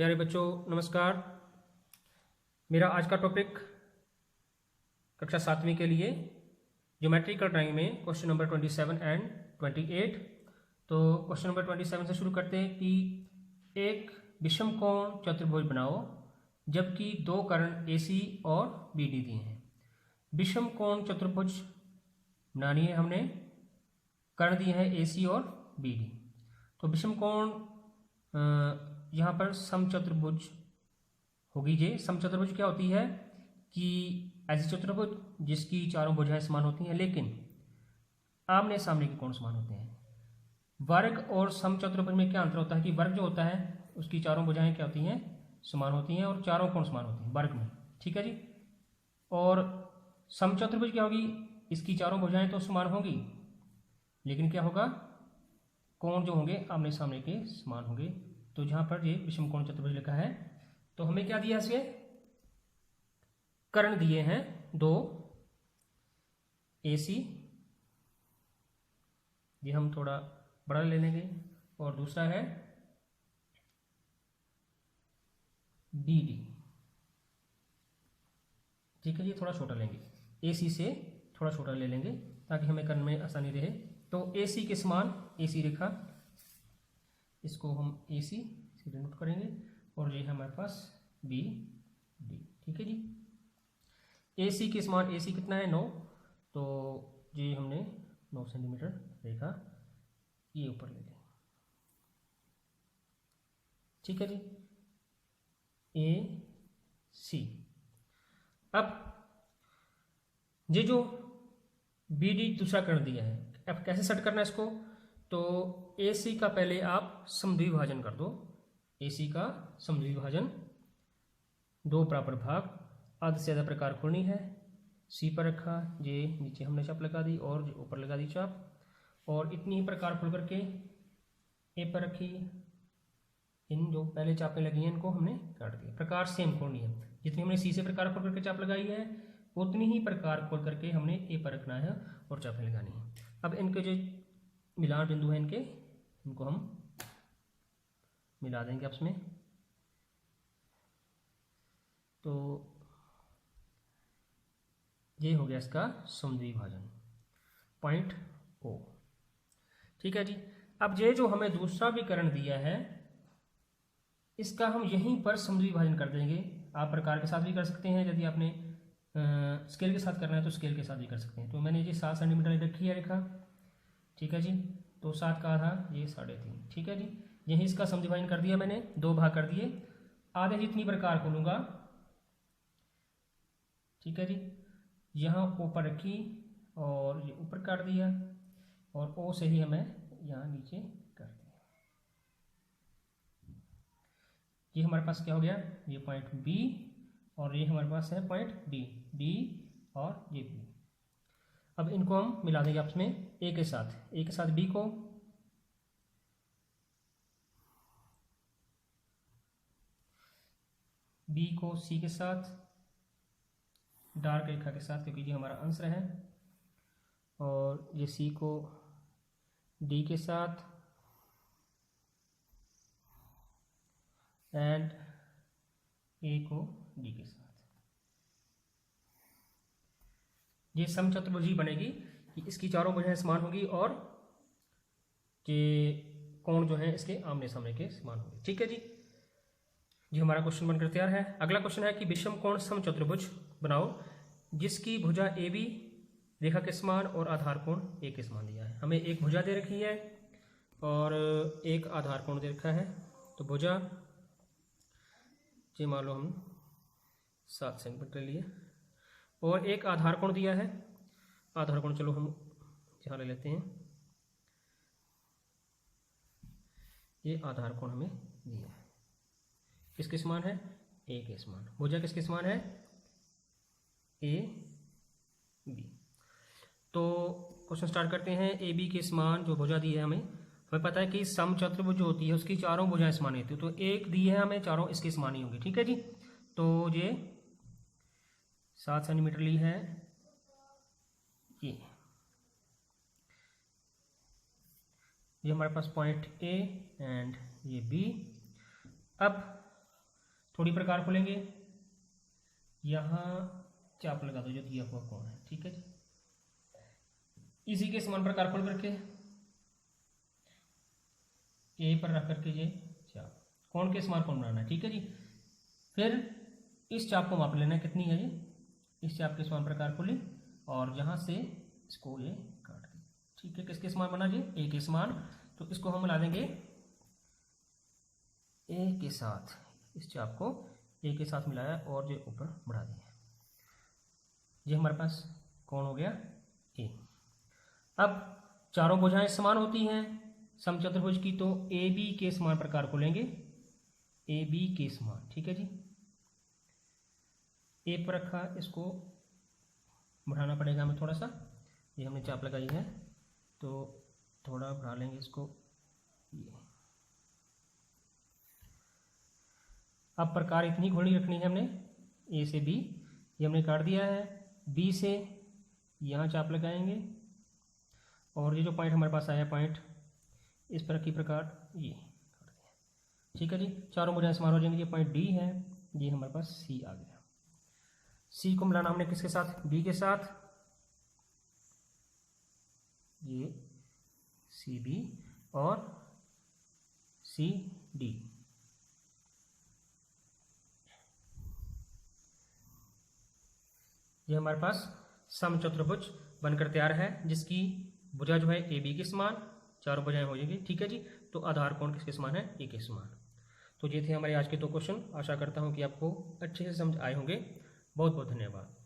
प्यारे बच्चों नमस्कार। मेरा आज का टॉपिक कक्षा 7वीं के लिए ज्योमेट्रिकल ड्राइंग में क्वेश्चन नंबर 27 एंड 28। तो क्वेश्चन नंबर 27 से शुरू करते हैं कि एक विषमकोण चतुर्भुज बनाओ जबकि दो कर्ण AC और BD दिए हैं। विषमकोण चतुर्भुज बनानी है, हमने कर्ण दिए हैं AC और BD। तो विषमकोण यहाँ पर समचतुर्भुज होगी। ये समचतुर्भुज क्या होती है कि ऐसी चतुर्भुज जिसकी चारों भुजाएं समान होती हैं लेकिन आमने सामने के कोण समान होते हैं। वर्ग और समचतुर्भुज में क्या अंतर होता है कि वर्ग जो होता है उसकी चारों भुजाएं क्या होती हैं, समान होती हैं और चारों कोण समान होते हैं वर्ग में, ठीक है जी। और समचतुर्भुज क्या होगी, इसकी चारों भुजाएं तो समान होंगी लेकिन क्या होगा, कोण जो होंगे आमने सामने के समान होंगे। तो जहां पर ये विषमकोण चतुर्भुज लिखा है तो हमें क्या दिया, इसके कर्ण दिए हैं दो AC, ये हम थोड़ा बड़ा ले लेंगे, और दूसरा है BD, ठीक है। ये थोड़ा छोटा लेंगे, AC से थोड़ा छोटा ले लेंगे ताकि हमें करने में आसानी रहे। तो AC के समान AC रेखा, इसको हम AC से नोट करेंगे और ये हमारे पास BD, ठीक है जी। AC के समान AC कितना है 9, तो ये हमने 9 सेंटीमीटर रेखा ये ऊपर ले लें, ठीक है जी। AC। अब ये जो BD दूसरा कर्ण दिया है, अब कैसे सेट करना है इसको, तो AC का पहले आप समद्विभाजन कर दो। AC का समद्विभाजन, दो बराबर भाग, आधा से ज़्यादा प्रकार खोलनी है। C पर रखा, ये नीचे हमने चाप लगा दी और ये ऊपर लगा दी चाप, और इतनी ही प्रकार खोल करके A पर रखी। इन जो पहले चापें लगी हैं इनको हमने काट दिया। प्रकार सेम खोलनी है, जितनी हमने C से प्रकार खोल करके चाप लगाई है उतनी ही प्रकार खोल करके हमने A पर रखना है और चापें लगानी है। अब इनके जो मिलान बिंदु हैं इनको हम मिला देंगे आपस में। तो ये हो गया इसका समद्विभाजन, पॉइंट O, ठीक है जी। अब ये जो हमें दूसरा विकर्ण दिया है इसका हम यहीं पर समद्विभाजन कर देंगे। आप प्रकार के साथ भी कर सकते हैं, यदि आपने स्केल के साथ करना है तो स्केल के साथ भी कर सकते हैं। तो मैंने ये 7 सेंटीमीटर रखी है रेखा, ठीक है जी। तो 7 का आधा ये 3.5, ठीक है जी। यहीं इसका समद्विभाजन कर दिया मैंने, दो भाग कर दिए। आधे जितनी प्रकार खोलूंगा, ठीक है जी। यहाँ ऊपर रखी और ये ऊपर काट दिया और O से ही हमें यहाँ नीचे कर दिया। ये हमारे पास क्या हो गया, ये पॉइंट B और ये हमारे पास है पॉइंट D और ये B। अब इनको हम मिला देंगे आपस में A के साथ B को, B को C के साथ, डार्क रेखा के साथ क्योंकि ये हमारा आंसर है, और ये C को D के साथ एंड A को D के साथ। ये समचतुर्भुज बनेगी कि इसकी चारों भुजाएं समान होगी और ये कोण जो है इसके आमने सामने के समान होंगे, ठीक है जी। ये हमारा क्वेश्चन बनकर तैयार है। अगला क्वेश्चन है कि विषमकोण समचतुर्भुज बनाओ जिसकी भुजा AB रेखा के समान और आधार कोण A के समान दिया है। हमें एक भुजा दे रखी है और एक आधार कोण दे रखा है। तो भुजा ये मान लो हम 7 सेंटीमीटर लिए और एक आधार कोण दिया है। आधार कोण चलो हम यहाँ ले लेते हैं, ये आधार कोण हमें दिया है, किसके समान है, A के समान। भुजा किसके समान है, AB। तो क्वेश्चन स्टार्ट करते हैं। AB के समान जो भुजा दी है हमें पता है कि समचतुर्भुज जो होती है उसकी चारों भुजाएं समान होती है। तो एक दी है हमें, चारों इसके समान ही होंगी, ठीक है जी। तो ये 7 सेंटीमीटर ली है, ये हमारे पास पॉइंट A एंड ये B। अब थोड़ी प्रकार खोलेंगे, यहाँ चाप लगा दो जो दिया हुआ कोण है, ठीक है जी। इसी के समान प्रकार खोल करके ए पर रख करके ये चाप कोण के समान कोण बनाना है, ठीक है जी। फिर इस चाप को माप लेना है कितनी है ये, इस चाप के समान प्रकार खोली और यहाँ से इसको ये काट दें, ठीक है। किसके समान बना ये, ए के समान। तो इसको हम मिला देंगे ए के साथ, इस चाप को ए के साथ मिलाया और ये ऊपर बढ़ा दिया, ये हमारे पास कौन हो गया ए। अब चारों भुजाएं समान होती हैं समचतुर्भुज की, तो ए बी के समान प्रकार खोलेंगे, ए बी के समान, ठीक है जी। ए पर रखा, इसको बढ़ाना पड़ेगा हमें थोड़ा सा, ये हमने चाप लगाई है तो थोड़ा बढ़ा लेंगे इसको, ये। अब प्रकार इतनी घोड़ी रखनी है हमने, ए से बी ये हमने काट दिया है, बी से यहाँ चाप लगाएंगे और ये जो पॉइंट हमारे पास आया पॉइंट, इस पर की प्रकार ये काट दिया, ठीक है जी। चारों भुजाएं समान हो जाएंगी, ये पॉइंट डी है, ये हमारे पास सी आ गया। सी को मिलाना हमने किसके साथ, बी के साथ, ये सी बी और सी डी। ये हमारे पास समचतुर्भुज बनकर तैयार है, जिसकी भुजा जो है ए बी के समान, चारों भुजाएं हो जाएंगी, ठीक है जी। तो आधार कोण किसके समान है, ए के समान। तो ये थे हमारे आज के 2 क्वेश्चन। आशा करता हूं कि आपको अच्छे से समझ आए होंगे। बहुत बहुत धन्यवाद।